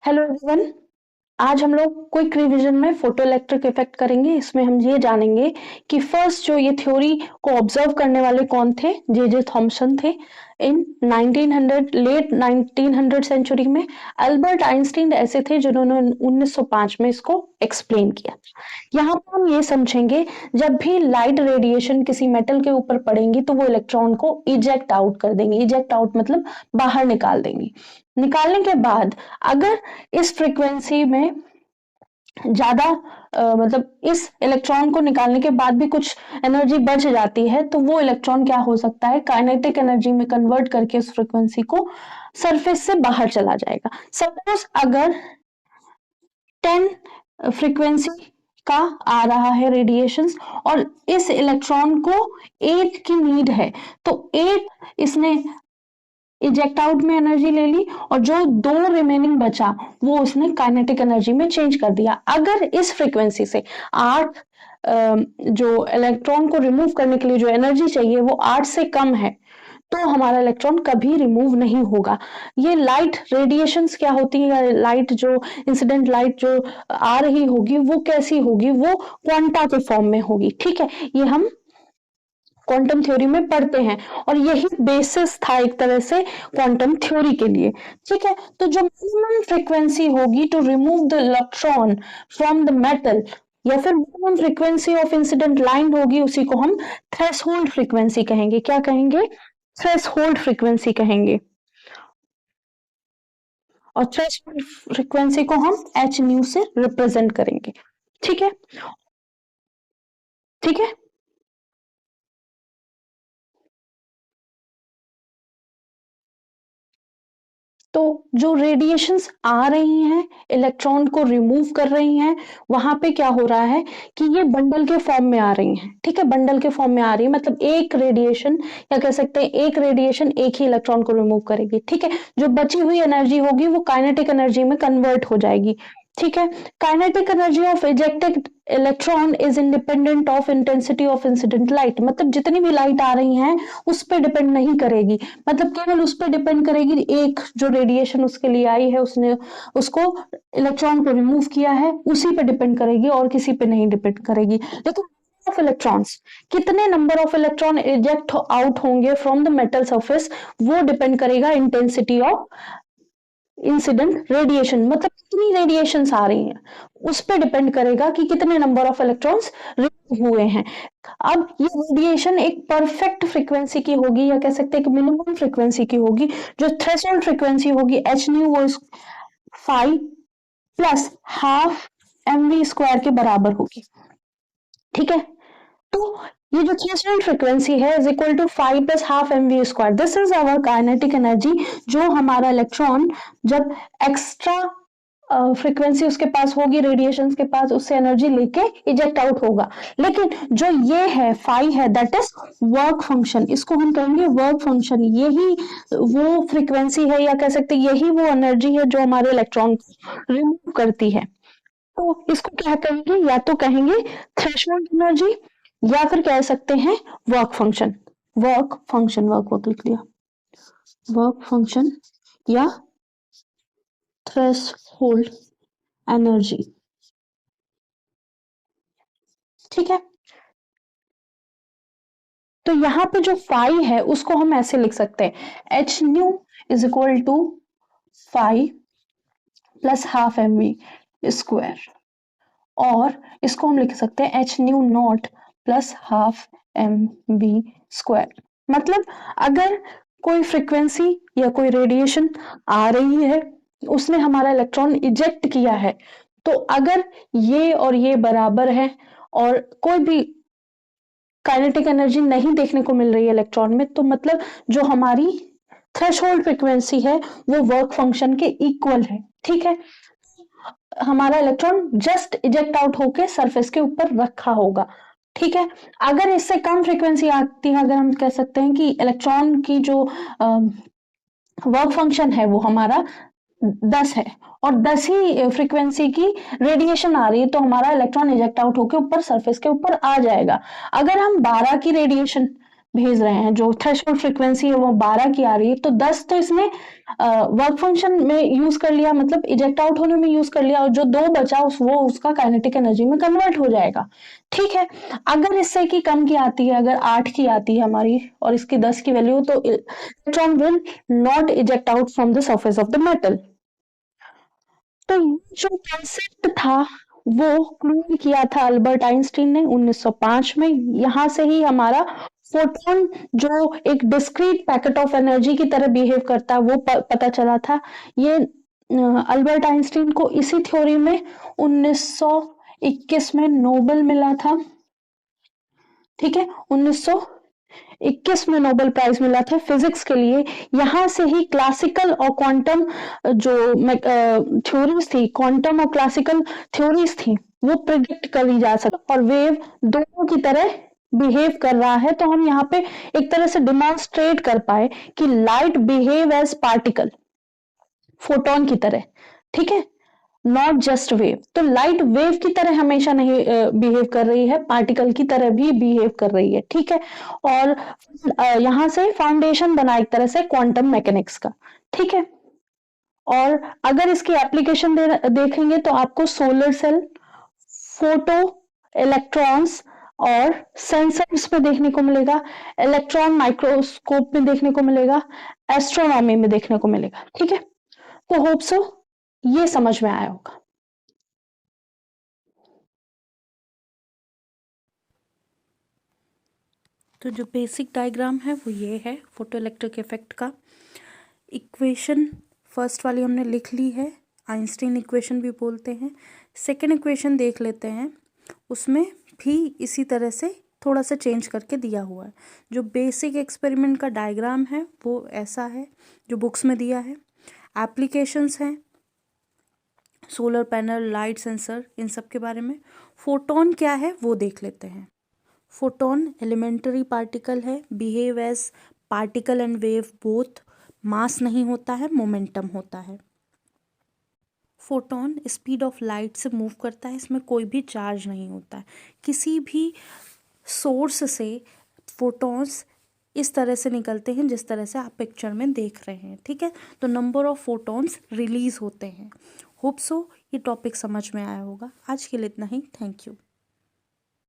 Hello everyone. आज हम लोग क्विक रिवीजन में फोटो इलेक्ट्रिक इफेक्ट करेंगे। इसमें हम ये जानेंगे कि फर्स्ट जो ये थ्योरी को ऑब्जर्व करने वाले कौन थे। जे थॉमसन थे इन 1900 लेट 1900 सेंचुरी में। अल्बर्ट आइंस्टीन ऐसे थे जिन्होंने 1905 में इसको एक्सप्लेन किया। यहाँ पर हम ये समझेंगे जब भी लाइट रेडिएशन किसी मेटल के ऊपर पड़ेंगी तो वो इलेक्ट्रॉन को इजेक्ट आउट कर देंगे। इजेक्ट आउट मतलब बाहर निकाल देंगे। निकालने के बाद अगर इस फ्रीक्वेंसी में ज्यादा मतलब इस इलेक्ट्रॉन को निकालने के बाद भी कुछ एनर्जी बच जाती है तो वो इलेक्ट्रॉन क्या हो सकता है, काइनेटिक एनर्जी में कन्वर्ट करके उस फ्रीक्वेंसी को सरफेस से बाहर चला जाएगा। सपोज अगर 10 फ्रीक्वेंसी का आ रहा है रेडिएशंस और इस इलेक्ट्रॉन को 8 की नीड है तो 8 इसने इजेक्ट आउट में एनर्जी ले ली और जो 2 रिमेनिंग बचा वो उसने काइनेटिक एनर्जी में चेंज कर दिया। अगर इस फ्रीक्वेंसी से 8 जो इलेक्ट्रॉन को रिमूव करने के लिए जो एनर्जी चाहिए वो 8 से कम है तो हमारा इलेक्ट्रॉन कभी रिमूव नहीं होगा। ये लाइट रेडिएशंस क्या होती है, लाइट जो इंसिडेंट लाइट जो आ रही होगी वो कैसी होगी, वो क्वांटा के फॉर्म में होगी। ठीक है, ये हम क्वांटम थ्योरी में पढ़ते हैं और यही बेसिस था एक तरह से क्वांटम थ्योरी के लिए। ठीक है, तो जो मिनिमम फ्रीक्वेंसी होगी to remove the electron from the metal या फिर minimum frequency of incident line होगी उसी को हम थ्रेशोल्ड फ्रीक्वेंसी कहेंगे। क्या कहेंगे? थ्रेशोल्ड फ्रीक्वेंसी कहेंगे। और थ्रेशोल्ड फ्रीक्वेंसी को हम एच न्यू से रिप्रेजेंट करेंगे। ठीक है, ठीक है। तो जो रेडिएशंस आ रही हैं इलेक्ट्रॉन को रिमूव कर रही हैं, वहां पे क्या हो रहा है कि ये बंडल के फॉर्म में आ रही हैं। ठीक है, बंडल के फॉर्म में आ रही है मतलब एक रेडिएशन या कह सकते हैं एक रेडिएशन एक ही इलेक्ट्रॉन को रिमूव करेगी। ठीक है, जो बची हुई एनर्जी होगी वो काइनेटिक एनर्जी में कन्वर्ट हो जाएगी। ठीक है, kinetic energy of ejected electron is independent of intensity of incident light. मतलब जितनी भी लाइट आ रही हैं उस पर डिपेंड नहीं करेगी, मतलब केवल उस पर डिपेंड करेगी एक जो रेडिएशन उसके लिए आई है, उसने उसको इलेक्ट्रॉन को रिमूव किया है उसी पे डिपेंड करेगी और किसी पे नहीं डिपेंड करेगी। लेकिन ऑफ इलेक्ट्रॉन्स, कितने number of electron eject out होंगे फ्रॉम द मेटल सरफेस, वो डिपेंड करेगा इंटेंसिटी ऑफ इंसिडेंट रेडिएशन, मतलब कितनी रेडिएशन आ रही हैं उस पर डिपेंड करेगा कि कितने नंबर ऑफ इलेक्ट्रॉन्स रिमूव हुए हैं। अब ये रेडिएशन एक परफेक्ट फ्रीक्वेंसी की होगी या कह सकते हैं कि मिनिमम फ्रीक्वेंसी की होगी। जो थ्रेशोल्ड फ्रीक्वेंसी होगी एच न्यू वो 5 प्लस हाफ mv स्क्वायर के बराबर होगी। ठीक है, तो ये जो थ्रेशोल्ड फ्रीक्वेंसी है is equal to 5 plus half mv square. This is our kinetic energy. जो हमारा इलेक्ट्रॉन जब एक्स्ट्रा फ्रीक्वेंसी उसके पास होगी, रेडिएशन के पास, उससे एनर्जी लेके इजेक्ट आउट होगा। लेकिन जो ये है फाई है दैट इज वर्क फंक्शन, इसको हम कहेंगे वर्क फंक्शन। यही वो फ्रीक्वेंसी है या कह सकते यही वो एनर्जी है जो हमारे इलेक्ट्रॉन को रिमूव करती है। तो इसको क्या कहेंगे? या तो कहेंगे थ्रेशोल्ड एनर्जी या फिर कह सकते हैं work function. Work function, work लिख लिया, वर्क फंक्शन या थ्रेशोल्ड एनर्जी। ठीक है, तो यहां पे जो फाई है उसको हम ऐसे लिख सकते हैं H nu is equal to 5 plus half mv square, और इसको हम लिख सकते हैं H nu naught plus half mv square. मतलब अगर कोई फ्रीक्वेंसी या कोई रेडिएशन आ रही है, उसने हमारा इलेक्ट्रॉन इजेक्ट किया है, तो अगर ये और ये बराबर है और कोई भी काइनेटिक एनर्जी नहीं देखने को मिल रही है इलेक्ट्रॉन में, तो मतलब जो हमारी थ्रेशोल्ड फ्रीक्वेंसी है वो वर्क फंक्शन के इक्वल है। ठीक है, हमारा इलेक्ट्रॉन जस्ट इजेक्ट आउट होके सरफेस के ऊपर रखा होगा। ठीक है, अगर इससे कम फ्रीक्वेंसी आती है, अगर हम कह सकते हैं कि इलेक्ट्रॉन की जो वर्क फंक्शन है वो हमारा 10 है और 10 ही फ्रीक्वेंसी की रेडिएशन आ रही है, तो हमारा इलेक्ट्रॉन इजेक्ट आउट होकर ऊपर सरफेस के ऊपर आ जाएगा। अगर हम 12 की रेडिएशन भेज रहे हैं, जो थ्रेशोल्ड फ्रीक्वेंसी है वो 12 की आ रही है, तो 10 तो इसने वर्क फंक्शन में यूज कर लिया, मतलब इजेक्ट आउट होने में यूज कर लिया, और जो 2 बचा वो उसका काइनेटिक एनर्जी में कन्वर्ट हो जाएगा। ठीक है, अगर इससे की कम की आती है, अगर 8 की आती है हमारी और इसकी 10 की वैल्यू, तो electron will not eject out from the surface of the metal. तो जो कॉन्सेप्ट था वो क्लोन किया था अल्बर्ट आइंस्टीन ने 1905 में। यहां से ही हमारा फोटोन जो एक डिस्क्रीट पैकेट ऑफ एनर्जी की तरह बिहेव करता है वो पता चला था। ये अल्बर्ट आइंस्टीन को इसी थ्योरी में 1921 में नोबेल मिला था। ठीक है, 1921 में नोबेल प्राइज मिला था फिजिक्स के लिए। यहां से ही क्लासिकल और क्वांटम जो थ्योरीज थी, क्वांटम और क्लासिकल थ्योरीज थी, वो प्रिडिक्ट करी जा सकती और वेव दोनों की तरह बिहेव कर रहा है। तो हम यहाँ पे एक तरह से डिमॉन्स्ट्रेट कर पाए कि light behave as particle, photon की तरह। ठीक है, नॉट जस्ट वेव। तो लाइट वेव की तरह हमेशा नहीं बिहेव कर रही है, पार्टिकल की तरह भी बिहेव कर रही है। ठीक है, और यहां से फाउंडेशन बना एक तरह से क्वांटम मैकेनिक्स का। ठीक है, और अगर इसकी एप्लीकेशन देखेंगे तो आपको सोलर सेल, फोटो इलेक्ट्रॉन्स और सेंसर्स में देखने को मिलेगा, इलेक्ट्रॉन माइक्रोस्कोप में देखने को मिलेगा, एस्ट्रोनॉमी में देखने को मिलेगा। ठीक है, तो होप सो ये समझ में आया होगा। तो जो बेसिक डायग्राम है वो ये है फोटो इलेक्ट्रिक इफेक्ट का। इक्वेशन फर्स्ट वाली हमने लिख ली है, आइंस्टीन इक्वेशन भी बोलते हैं। सेकेंड इक्वेशन देख लेते हैं, उसमें भी इसी तरह से थोड़ा सा चेंज करके दिया हुआ है। जो बेसिक एक्सपेरिमेंट का डायग्राम है वो ऐसा है जो बुक्स में दिया है। एप्लीकेशंस हैं, सोलर पैनल, लाइट सेंसर, इन सब के बारे में। फोटोन क्या है वो देख लेते हैं। फोटोन एलिमेंटरी पार्टिकल है, behave as particle and wave both. Mass नहीं होता है, मोमेंटम होता है। फोटोन स्पीड ऑफ लाइट से मूव करता है, इसमें कोई भी चार्ज नहीं होता है। किसी भी सोर्स से फोटॉन्स इस तरह से निकलते हैं जिस तरह से आप पिक्चर में देख रहे हैं। ठीक है, तो नंबर ऑफ फोटॉन्स रिलीज होते हैं। होप सो ये टॉपिक समझ में आया होगा। आज के लिए इतना ही। Thank you.